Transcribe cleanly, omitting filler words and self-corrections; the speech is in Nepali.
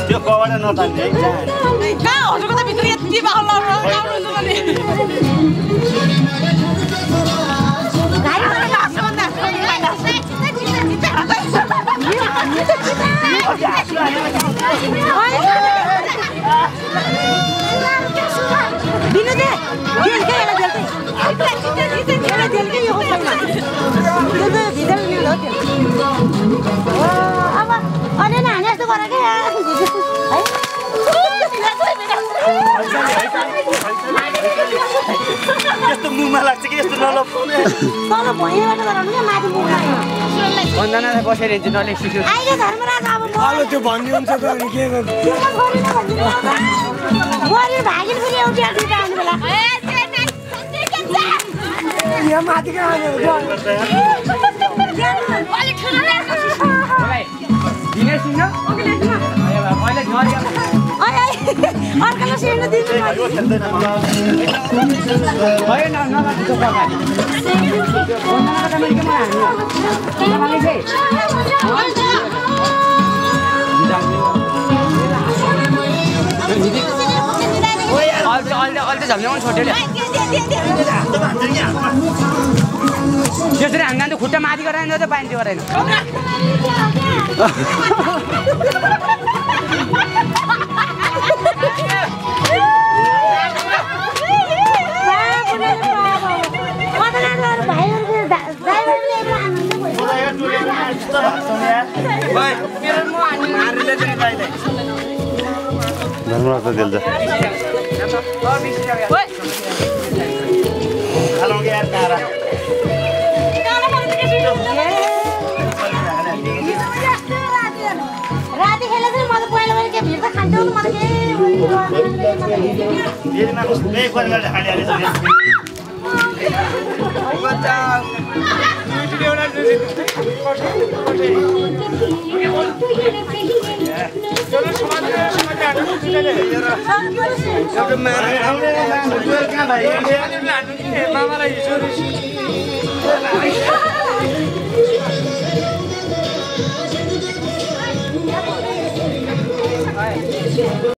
त्यो कवाडा नतान्ने कहाँ हजुरको त भित्र यति बाहल लाउनुहुन्छ भने यस्तो मुखमा लाग्छ कि यस्तो नलप्ने तल भुइँबाट गराउनु क्या माथि मुखमा वन्दनालाई कसरी हुन्छ नलेख्छु आइले धर्मराज अब अलो त्यो भन्ने हुन्छ त अनि के गर्नु मरि भागिन फेरि एउटी दुईटा आउने बेला यहाँ माथि कहाँ आयो दिनेश सिंह मैले झरिया अर्कालाई सिर्नु दिनु होइन नमाथि चोक अगाडि वन्दनाको त मैले के हाल्नु तपाईँले चाहिँ अहिले झम्ल्याउनु छोड्यो त्यसरी हामीलाई त खुट्टा माथि गराएन त पाइन्थ्यो गराएन धर्मराज त दिन्छ राति खेले चाहिँ म त पहिला मैले के भिड त खान्थ्यो मलाई मामालाई हिजो